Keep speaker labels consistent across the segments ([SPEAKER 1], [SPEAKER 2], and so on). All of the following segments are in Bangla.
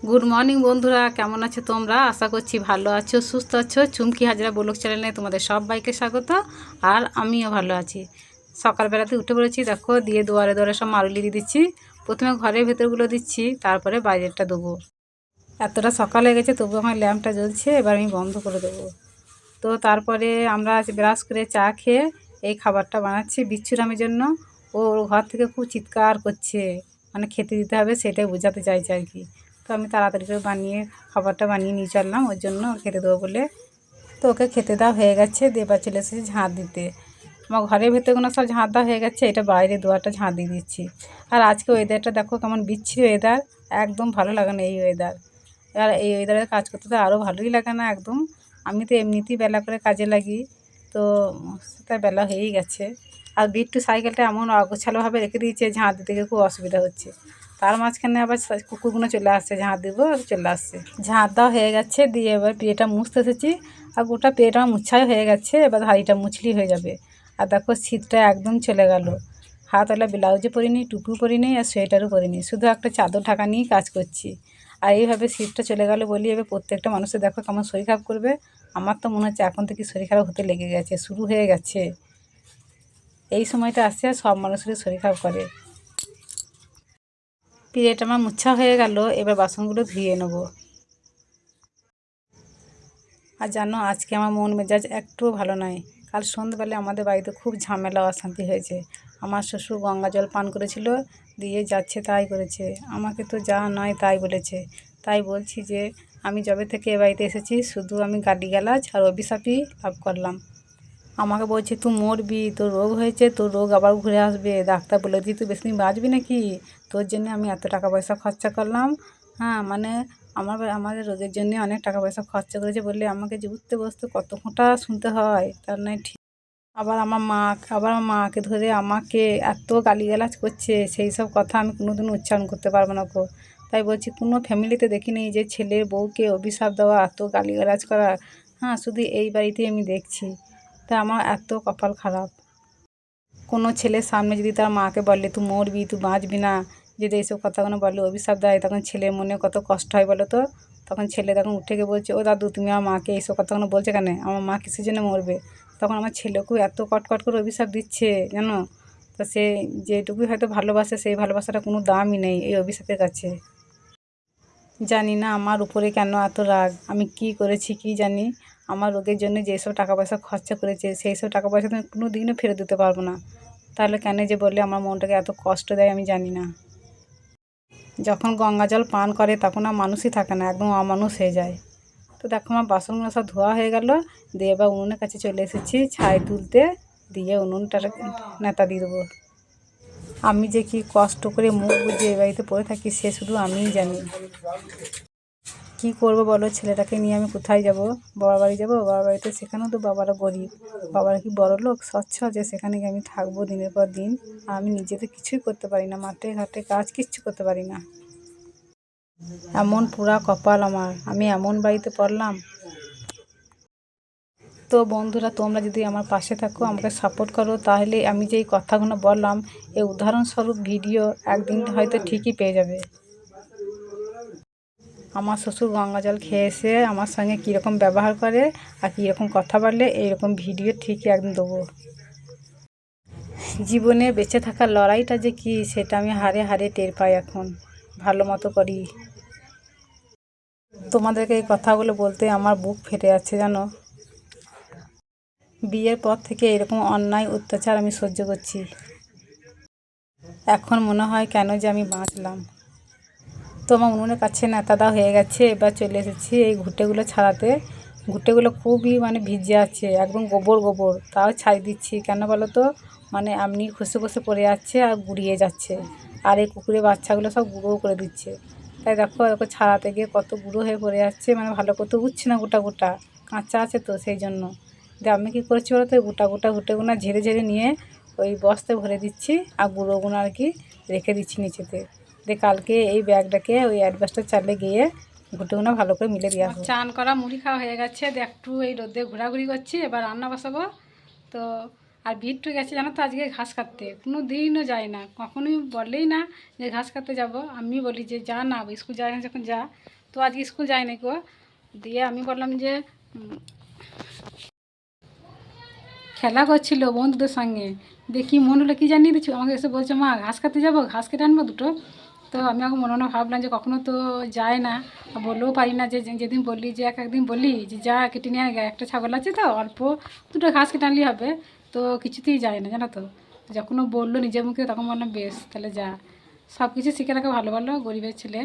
[SPEAKER 1] গুড মর্নিং বন্ধুরা, কেমন আছো তোমরা? আশা করছি ভালো আছো, সুস্থ আছো। চুমকি হাজরা ব্লগ চ্যানেলে তোমাদের সবাইকে স্বাগত। আর আমিও ভালো আছি। সকালবেলাতে উঠে পড়েছি, দেখো দিয়ে দুয়ারে দুয়ারে সব মারুলি দিয়ে দিচ্ছি। প্রথমে ঘরের ভেতরগুলো দিচ্ছি, তারপরে বাইরেরটা দেবো। এতটা সকাল হয়ে গেছে, তবু আমার ল্যাম্পটা জ্বলছে, এবার আমি বন্ধ করে দেবো। তো তারপরে আমরা ব্রাশ করে চা খেয়ে এই খাবারটা বানাচ্ছি বিচ্ছুরামের জন্য। ও ওর ঘর থেকে খুব চিৎকার করছে, মানে খেতে দিতে হবে সেটাই বোঝাতে চাইছে আর কি। তো আমি তাড়াতাড়ি করে খাবারটা বানিয়ে নিয়ে চললাম ওর জন্য, খেতে দেবো বলে। তো ওকে খেতে দেওয়া হয়ে গেছে, দেবার চলে এসেছি ঝাঁট দিতে। আমার ঘরের ভেতরগুলো সব ঝাঁট দেওয়া হয়ে গেছে, এটা বাইরে দুয়ারটা ঝাঁট দিয়ে দিচ্ছি। আর আজকে ওয়েদারটা দেখো কেমন বিচ্ছিরি ওয়েদার, একদম ভালো লাগে না এই ওয়েদার। আর এই ওয়েদারে কাজ করতে তো আরও ভালোই লাগে না একদম। আমি তো এমনিতেই বেলা করে কাজে লাগি, তো সেটা বেলা হয়েই গেছে। আর বিট্টু সাইকেলটা এমন অগোছালোভাবে রেখে দিয়েছে, ঝাঁট দিতে গিয়ে খুব অসুবিধা হচ্ছে। তার মাঝখানে আবার কুকুরগুলো চলে আসছে, ঝাঁট দেবো চলে আসছে। ঝাঁট দেওয়া হয়ে গেছে, দিয়ে এবার পেয়েটা মুছতে এসেছি। আর গোটা পেয়েটা আমার মুছাই হয়ে গেছে, এবার হাঁড়িটা মুছলেই হয়ে যাবে। আর দেখো শীতটা একদম চলে গেল। হাতওয়ালা ব্লাউজও পরিনি, টুপিও পরিনি, আর সোয়েটারও পরিনি, শুধু একটা চাদর ঢাকা নিয়েই কাজ করছি। আর এইভাবে শীতটা চলে গেল বলি এবার প্রত্যেকটা মানুষের দেখো কেমন শরীর খারাপ করবে। আমার তো মনে হচ্ছে এখন থেকে শরীর খারাপ হতে লেগে গেছে, শুরু হয়ে গেছে। এই সময়টা আসছে আর সব মানুষেরই শরীর খারাপ করে। পিরিয়ড আমার মুছা হয়ে গেল, এবার বাসনগুলো ধুয়ে নেব। আর জানো আজকে আমার মন মেজাজ একটুও ভালো নয়। কাল সন্ধ্যেবেলায় আমাদের বাড়িতে খুব ঝামেলা অশান্তি হয়েছে। আমার শ্বশুর গঙ্গা জল পান করেছিল, দিয়ে যাচ্ছে তাই করেছে, আমাকে তো যা নয় তাই বলেছে। তাই বলছি যে আমি যবে থেকে এ বাড়িতে এসেছি শুধু আমি গালিগালাজ আর অভিশাপই লাভ করলাম। আমাকে বলছে তুই মরবি, তোর রোগ হয়েছে, তোর রোগ আবার ঘুরে আসবে, ডাক্তার বলে দিয়ে তুই বেশি দিন বাঁচবি নাকি, তোর জন্য আমি এত টাকা পয়সা খরচা করলাম। হ্যাঁ মানে আমাদের রোগের জন্য অনেক টাকা পয়সা খরচা করেছে বলে আমাকে যে উঠতে বসতে কত ঘন্টা শুনতে হয় তার নয় ঠিক। আবার আমার মাকে ধরে আমাকে এত গালিগালাজ করছে, সেই সব কথা আমি কোনোদিনও উচ্চারণ করতে পারবো না গো। তাই বলছি কোনো ফ্যামিলিতে দেখিনি যে ছেলের বউকে অভিশাপ দেওয়া, এত গালিগালাজ করা। হ্যাঁ শুধু এই বাড়িতেই আমি দেখছি। তা আমার এত কপাল খারাপ। কোনো ছেলের সামনে যদি তার মাকে বলে তুই মরবি, তুই বাঁচবি না, যদি এইসব কথাগুলো বলে অভিশাপ দেয়, তখন ছেলের মনে কত কষ্ট হয় বলো তো। তখন ছেলে তখন উঠে গিয়ে বলছে ও দাদু তুমি আমার মাকে এইসব কথাগুলো বলছে কেন, আমার মা কিসের জন্য মরবে। তখন আমার ছেলেকেও এত কটকট করে অভিশাপ দিচ্ছে জানো। তো সে যেটুকুই হয়তো ভালোবাসে, সেই ভালোবাসাটা কোনো দামই নেই এই অভিশাপের কাছে। জানি না আমার উপরে কেন এত রাগ, আমি কি করেছি কি জানি। আমার রোগের জন্য যেসব টাকা পয়সা খরচা করেছে সেই সব টাকা পয়সা তো আমি কোনো দিনও ফেরত দিতে পারবো না। তাহলে কেন যে বললে আমার মনটাকে এত কষ্ট দেয় আমি জানি না। যখন গঙ্গা জল পান করে তখন আর মানুষই থাকে না, একদম অমানুষ হয়ে যায়। তো দেখো আমার বাসনগুলো সব ধোয়া হয়ে গেল, দিয়ে এবার উনুনের কাছে চলে এসেছি ছাই তুলতে, দিয়ে উনুনটা নেতা দিয়ে দেবো। আমি যে কি কষ্ট করে মুখ বুজে এ বাড়িতে পড়ে থাকি সে শুধু আমিই জানি। কি করব বলো, ছেলেটাকে নিয়ে আমি কোথায় যাব? বাবার বাড়ি যাব? বাবার বাড়িতে সেখানেও তো বাবারা গরিব, বাবারা কি বড় লোক স্বচ্ছ যে সেখানে গিয়ে আমি থাকবো দিনের পর দিন? আমি নিজে তো কিছুই করতে পারি না, মাঠে ঘাটে কাজ কিচ্ছু করতে পারি না। এমন পুরা কপাল আমার, আমি এমন বাড়িতে পড়লাম। তো বন্ধুরা তোমরা যদি আমার পাশে থাকো, আমাকে সাপোর্ট করো, তাহলে আমি যে এই কথাগুলো বললাম এই উদাহরণস্বরূপ ভিডিও একদিন হয়তো ঠিকই পেয়ে যাবে। আমার শ্বশুর গঙ্গা জল খেয়ে এসে আমার সঙ্গে কীরকম ব্যবহার করে আর কীরকম কথা বলে এইরকম ভিডিও ঠিকই একদম দেবো। জীবনে বেঁচে থাকার লড়াইটা যে কী সেটা আমি হারে হারে টের পাই এখন, ভালো মতো করি। তোমাদেরকে এই কথাগুলো বলতে আমার বুক ফেটে যাচ্ছে জানো। বিয়ের পর থেকে এরকম অন্যায় অত্যাচার আমি সহ্য করছি, এখন মনে হয় কেন যে আমি বাঁচলাম। তো আমার উনুনের কাছে নেতা দেওয়া হয়ে গেছে, এবার চলে এসেছি এই ঘুঁটেগুলো ছাড়াতে। ঘুঁটেগুলো খুবই মানে ভিজে আছে, একদম গোবর গোবর, তাও ছাই দিচ্ছি কেন বলো তো, মানে এমনি খসে খসে পড়ে যাচ্ছে আর গুড়িয়ে যাচ্ছে। আর এই কুকুরের বাচ্চাগুলো সব গুঁড়ো করে দিচ্ছে। তাই দেখো দেখো ছাড়াতে গিয়ে কত গুঁড়ো হয়ে পড়ে যাচ্ছে, মানে ভালো করতে উঠছে না, গোটা গোটা কাঁচা আছে তো সেই জন্য। দিয়ে আমি কী করছি বলো তো, গোটা গোটা ঘুঁটেগুলো ঝেড়ে ঝেড়ে নিয়ে ওই বস্তায় ভরে দিচ্ছি আর গুঁড়োগুলো আর কি রেখে দিচ্ছি নিচেতে। দিয়ে কালকে এই ব্যাগটাকে ওই অ্যাডভান্সটার চালে গিয়ে ঘুঁটেগুলো ভালো করে মিলে দিয়ে আসবো। চান করা মুড়ি খাওয়া হয়ে গেছে, একটু এই রোদে ঘোরাঘুরি করছি, এবার রান্না বসাবো। তো আর বিট্টু গেছে জানো তো আজকে ঘাস কাটতে, কোনো দিনও যায় না, কখনোই বলেই না যে ঘাস কাটতে যাব। আমি বলি যে যা না, স্কুল যায় না যখন যা। তো আজকে স্কুল যায় না গো। দিয়ে আমি বললাম যে খেলা করছিল বন্ধুদের সঙ্গে, দেখি মন হলো কি জানিয়ে দিচ্ছি, আমাকে এসে বলছে মা ঘাস কাটতে যাবো, ঘাস কেটে আনবো দুটো। তো আমি এখন মনে মনে ভাবলাম যে কখনো তো যায় না, বললেও পারি না, যে যেদিন বললি যে একদিন বলি যে যা কেটে নিয়ে আয়, একটা ছাগল আছে তো অল্প, দুটো ঘাস কেটে আনলেই হবে। তো কিছুতেই যায় না জানো তো। যখন ও বললো নিজের মুখে তখন বললাম বেশ তাহলে যা, সব কিছু শিখে রাখা ভালো, ভালো গরিবের ছেলে।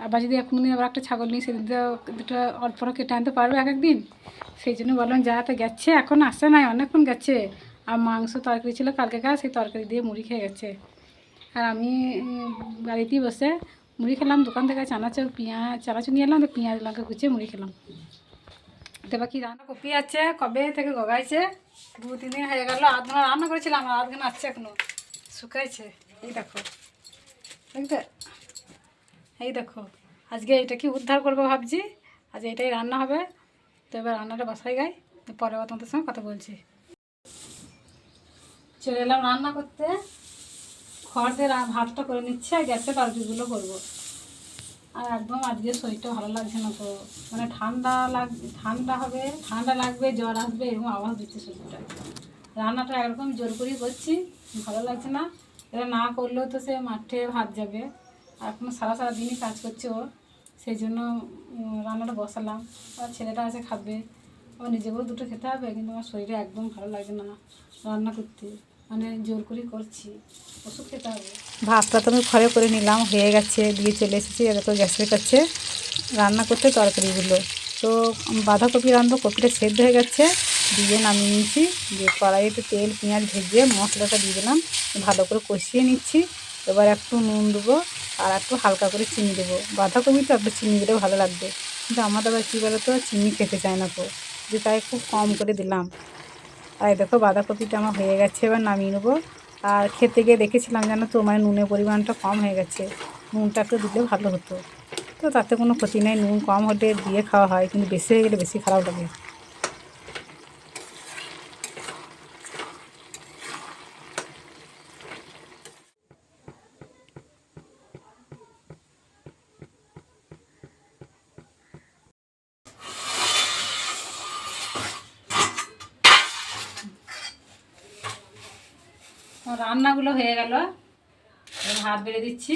[SPEAKER 1] আবার যদি এখন আবার একটা ছাগল নিই, সেদিন তো দুটো অল্প কেটে আনতে পারবো এক একদিন। সেই জন্য বললাম যা, তো গেছে, এখন আসে নাই, অনেকক্ষণ গেছে। আর মাংস তরকারি ছিল কালকেকার, সেই তরকারি দিয়ে মুড়ি খেয়ে গেছে। আর আমি বাড়িতেই বসে মুড়ি খেলাম, দোকান থেকে চানাচুর চানাচুর নিয়ে এলাম, তো পেঁয়াজ লঙ্কা কুচিয়ে মুড়ি খেলাম। তো এবার কি রান্না, কপি আছে কবে থেকে গগাইছে, 2-3 দিন হয়ে গেল। আধ ঘন্টা রান্না করেছিলাম, আর আধ ঘন্টা আছে এখনো, শুকাইছে। এই দেখো, বুঝতে, এই দেখো, আজকে এটা কি উদ্ধার করবো ভাবছি, আজ এটাই রান্না হবে। তো এবার রান্নাটা বসাই গাই, পরে আবার তোমাদের সঙ্গে কথা বলছি। চলে এলাম রান্না করতে, খড় দিয়ে ভাতটা করে নিচ্ছে, আর গ্যাসে তরকারিগুলো করবো। আর একদম আজকে শরীরটা ভালো লাগছে না তো, মানে ঠান্ডা হবে, ঠান্ডা লাগবে, জ্বর আসবে, এরকম আওয়াজ দিচ্ছে শরীরটা। রান্নাটা একরকম জোর করেই করছি, ভালো লাগছে না। এটা না করলেও তো সে মাঠে ভাত যাবে, আর এখন সারা দিনই কাজ করছে ও, সেই জন্য রান্নাটা বসালাম। আর ছেলেটা আছে খাবে, আমার নিজেকেও দুটো খেতে হবে, কিন্তু আমার শরীরে একদম ভালো লাগে না রান্না করতে, মানে জোর করেই করছি, ওষুধ খেতে হবে। ভাতটা তো আমি ঘরে করে নিলাম, হয়ে গেছে, দিয়ে চলে এসেছি এটা তো গ্যাসের কাছে রান্না করতে তরকারিগুলো। তো বাঁধাকপি রান্না, কপিটা সেদ্ধ হয়ে গেছে, দিয়ে নামিয়ে নিয়েছি। দিয়ে কড়াইতে তেল পেঁয়াজ ভেজে মশলাটা দিয়ে দিলাম, ভালো করে কষিয়ে নিচ্ছি। এবার একটু নুন দেবো, আর একটু হালকা করে চিনি দেবো। বাঁধাকপি তো একটু চিনি দিলে ভালো লাগবে, কিন্তু আমাদের আবার কী বলো তো, চিনি খেতে চায় না তো, যে তাই খুব কম করে দিলাম। আর দেখো বাঁধাকপিটা আমার হয়ে গেছে, এবার নামিয়ে নেবো। আর খেতে গিয়ে দেখেছিলাম জানো তো, মানে নুনের পরিমাণটা কম হয়ে গেছে, নুনটা একটু দিলে ভালো হতো। তো তাতে কোনো ক্ষতি নেই, নুন কম হলে দিয়ে খাওয়া হয়, কিন্তু বেশি হয়ে গেলে বেশি খারাপ লাগে। রান্নাগুলো হয়ে গেল, ভাত বেড়ে দিচ্ছি।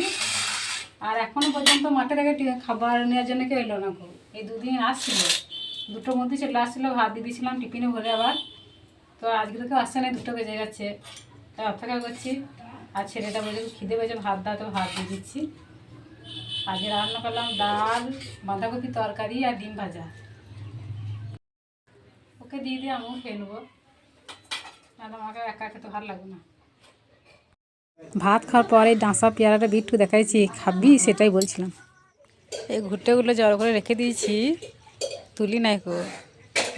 [SPEAKER 1] আর এখনও পর্যন্ত মাঠে থেকে খাবার নেওয়ার জন্য কেউ এলো না গো। এই 2 দিন আসছিলো, 2টোর মধ্যে চলে আসছিলো, ভাত দিয়ে দিয়েছিলাম টিফিনে ভরে আবার। তো আজকে তো কেউ আসছে না, 2টো বেজে গেছে, তাই অপেক্ষা করছি। আর ছেলেটা বলে খিদে পেয়েছে, ভাত দাও, তো ভাত দিয়ে দিচ্ছি। আজকে রান্না করলাম ডাল, বাঁধাকপি তরকারি, আর ডিম ভাজা। ওকে দিয়ে দিয়ে আমিও খেয়ে নেবো, নাহলে আমাকে একা খেতে ভালো লাগবে না। ভাত খাওয়ার পরে ডাঁসা পেয়ারাটা বিট্টু দেখাইছি, খাবি সেটাই বলছিলাম। এই ঘুরতেগুলো জড়ো করে রেখে দিয়েছি, তুলি নাই কো।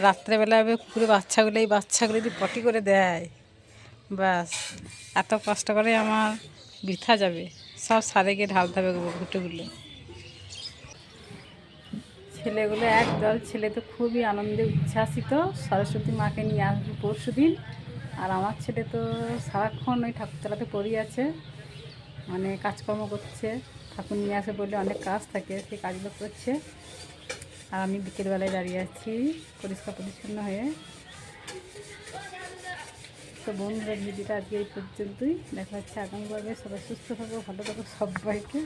[SPEAKER 1] রাত্রেবেলা কুকুরে বাচ্চাগুলো, এই বাচ্চাগুলো যদি পটি করে দেয়, ব্যাস এত কষ্ট করে আমার বৃথা যাবে, সব সারে গিয়ে ঢালতে হবে ঘুরতেগুলো। ছেলেগুলো একদল, ছেলে তো খুবই আনন্দে উচ্ছ্বাসিত, সরস্বতী মাকে নিয়ে আসবে পরশু দিন। আর আমার ছেলে তো সারাক্ষণ ওই ঠাকুরতলাতে পড়ে আছে, মানে কাজকর্ম করছে, ঠাকুর নিয়ে আসে বলে অনেক কাজ থাকে, সেই কাজগুলো করছে। আর আমি বিকেলবেলায় দাঁড়িয়ে আছি পরিষ্কার পরিচ্ছন্ন হয়ে। তো বন্ধুরা, ভিডিওটা আজকে এই পর্যন্তই, দেখা হচ্ছে আগামী পর্বে। সবাই সুস্থ থাকো, ভালো থাকো, সবাইকে।